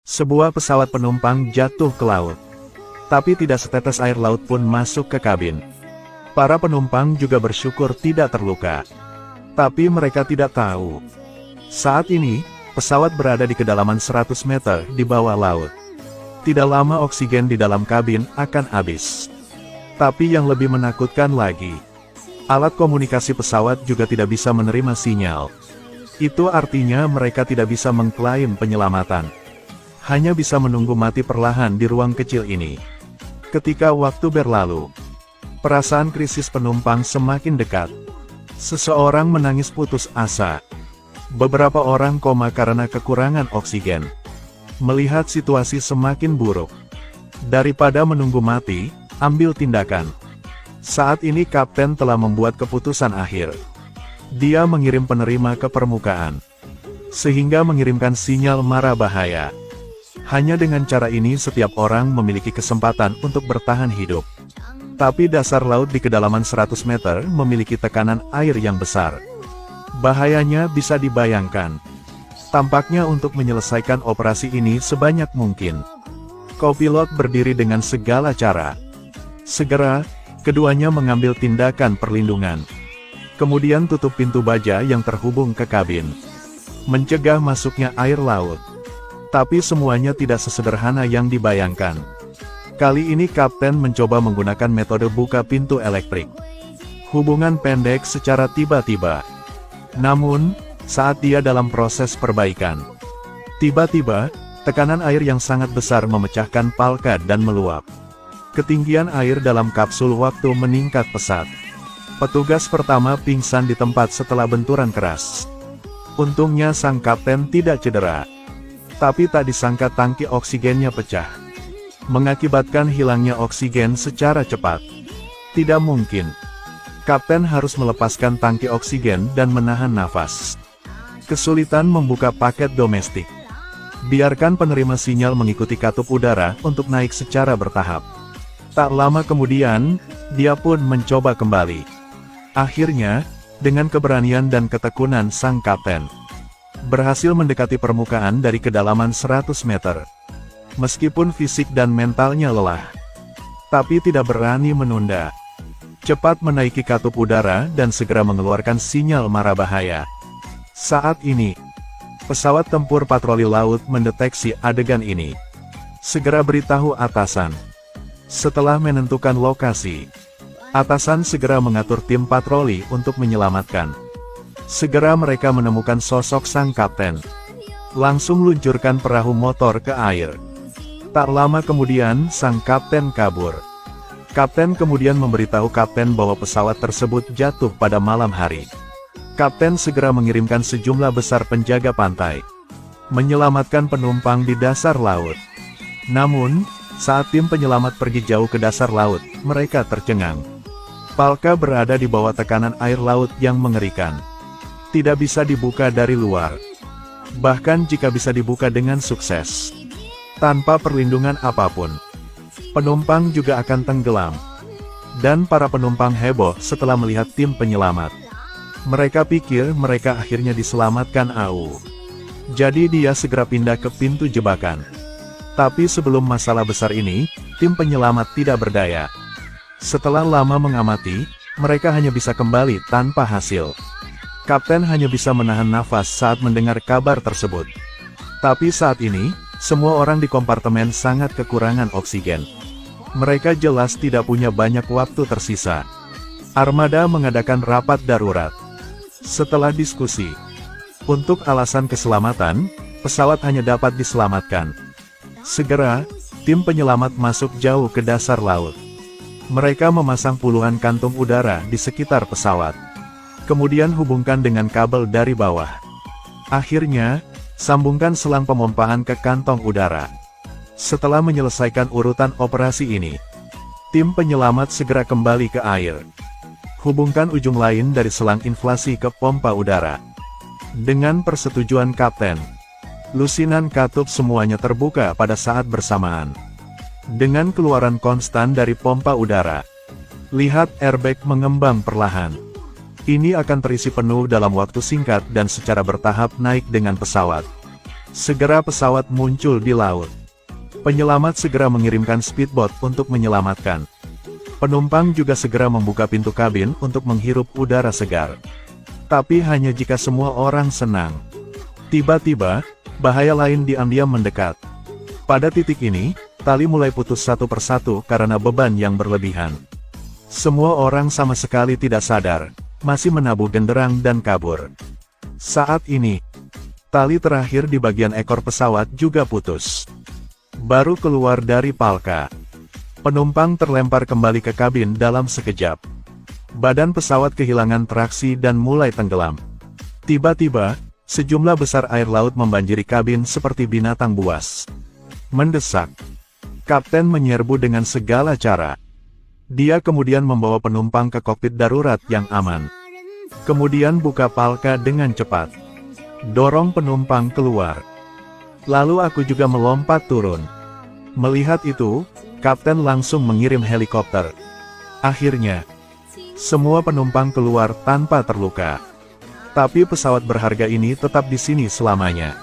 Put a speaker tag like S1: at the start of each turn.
S1: Sebuah pesawat penumpang jatuh ke laut. Tapi tidak setetes air laut pun masuk ke kabin. Para penumpang juga bersyukur tidak terluka. Tapi mereka tidak tahu. Saat ini, pesawat berada di kedalaman 100 meter di bawah laut. Tidak lama oksigen di dalam kabin akan habis. Tapi yang lebih menakutkan lagi, alat komunikasi pesawat juga tidak bisa menerima sinyal. Itu artinya mereka tidak bisa mengklaim penyelamatan. Hanya bisa menunggu mati perlahan di ruang kecil ini. Ketika waktu berlalu, perasaan krisis penumpang semakin dekat. Seseorang menangis putus asa. Beberapa orang koma karena kekurangan oksigen. Melihat situasi semakin buruk, daripada menunggu mati, ambil tindakan. Saat ini kapten telah membuat keputusan akhir. Dia mengirim penerima ke permukaan, sehingga mengirimkan sinyal mara bahaya. Hanya dengan cara ini setiap orang memiliki kesempatan untuk bertahan hidup. Tapi dasar laut di kedalaman 100 meter memiliki tekanan air yang besar. Bahayanya bisa dibayangkan. Tampaknya untuk menyelesaikan operasi ini sebanyak mungkin, kopilot berdiri dengan segala cara. Segera, keduanya mengambil tindakan perlindungan. Kemudian tutup pintu baja yang terhubung ke kabin, mencegah masuknya air laut. Tapi semuanya tidak sesederhana yang dibayangkan. Kali ini kapten mencoba menggunakan metode buka pintu elektrik. Hubungan pendek secara tiba-tiba. Namun, saat dia dalam proses perbaikan, tiba-tiba, tekanan air yang sangat besar memecahkan palka dan meluap. Ketinggian air dalam kapsul waktu meningkat pesat. Petugas pertama pingsan di tempat setelah benturan keras. Untungnya sang kapten tidak cedera. Tapi tak disangka tangki oksigennya pecah, mengakibatkan hilangnya oksigen secara cepat. Tidak mungkin. Kapten harus melepaskan tangki oksigen dan menahan nafas. Kesulitan membuka paket domestik. Biarkan penerima sinyal mengikuti katup udara untuk naik secara bertahap. Tak lama kemudian, dia pun mencoba kembali. Akhirnya, dengan keberanian dan ketekunan sang kapten, berhasil mendekati permukaan dari kedalaman 100 meter. Meskipun fisik dan mentalnya lelah, tapi tidak berani menunda. Cepat menaiki katup udara dan segera mengeluarkan sinyal mara bahaya. Saat ini, pesawat tempur patroli laut mendeteksi adegan ini. Segera beritahu atasan. Setelah menentukan lokasi, atasan segera mengatur tim patroli untuk menyelamatkan. Segera mereka menemukan sosok sang kapten. Langsung luncurkan perahu motor ke air. Tak lama kemudian, sang kapten kabur. Kapten kemudian memberitahu kapten bahwa pesawat tersebut jatuh pada malam hari. Kapten segera mengirimkan sejumlah besar penjaga pantai, menyelamatkan penumpang di dasar laut. Namun, saat tim penyelamat pergi jauh ke dasar laut, mereka tercengang. Palka berada di bawah tekanan air laut yang mengerikan. Tidak bisa dibuka dari luar. Bahkan jika bisa dibuka dengan sukses, tanpa perlindungan apapun, penumpang juga akan tenggelam. Dan para penumpang heboh setelah melihat tim penyelamat. Mereka pikir mereka akhirnya diselamatkan AU. Jadi dia segera pindah ke pintu jebakan. Tapi sebelum masalah besar ini, tim penyelamat tidak berdaya. Setelah lama mengamati, mereka hanya bisa kembali tanpa hasil. Kapten hanya bisa menahan nafas saat mendengar kabar tersebut. Tapi saat ini, semua orang di kompartemen sangat kekurangan oksigen. Mereka jelas tidak punya banyak waktu tersisa. Armada mengadakan rapat darurat. Setelah diskusi, untuk alasan keselamatan, pesawat hanya dapat diselamatkan. Segera, tim penyelamat masuk jauh ke dasar laut. Mereka memasang puluhan kantung udara di sekitar pesawat. Kemudian hubungkan dengan kabel dari bawah. Akhirnya, sambungkan selang pemompaan ke kantong udara. Setelah menyelesaikan urutan operasi ini, tim penyelamat segera kembali ke air. Hubungkan ujung lain dari selang inflasi ke pompa udara. Dengan persetujuan kapten, lusinan katup semuanya terbuka pada saat bersamaan. Dengan keluaran konstan dari pompa udara, lihat airbag mengembang perlahan. Ini akan terisi penuh dalam waktu singkat dan secara bertahap naik dengan pesawat. Segera pesawat muncul di laut. Penyelamat segera mengirimkan speedboat untuk menyelamatkan. Penumpang juga segera membuka pintu kabin untuk menghirup udara segar. Tapi hanya jika semua orang senang. Tiba-tiba, bahaya lain diam-diam mendekat. Pada titik ini, tali mulai putus satu persatu karena beban yang berlebihan. Semua orang sama sekali tidak sadar, masih menabuh genderang dan kabur. Saat ini, tali terakhir di bagian ekor pesawat juga putus. Baru keluar dari Palka. Penumpang terlempar kembali ke kabin dalam sekejap. Badan pesawat kehilangan traksi dan mulai tenggelam. Tiba-tiba, sejumlah besar air laut membanjiri kabin seperti binatang buas. Mendesak. Kapten menyerbu dengan segala cara. Dia kemudian membawa penumpang ke kokpit darurat yang aman. Kemudian buka Palka dengan cepat. Dorong penumpang keluar. Lalu aku juga melompat turun. Melihat itu, Kapten langsung mengirim helikopter. Akhirnya, semua penumpang keluar tanpa terluka. Tapi pesawat berharga ini tetap di sini selamanya.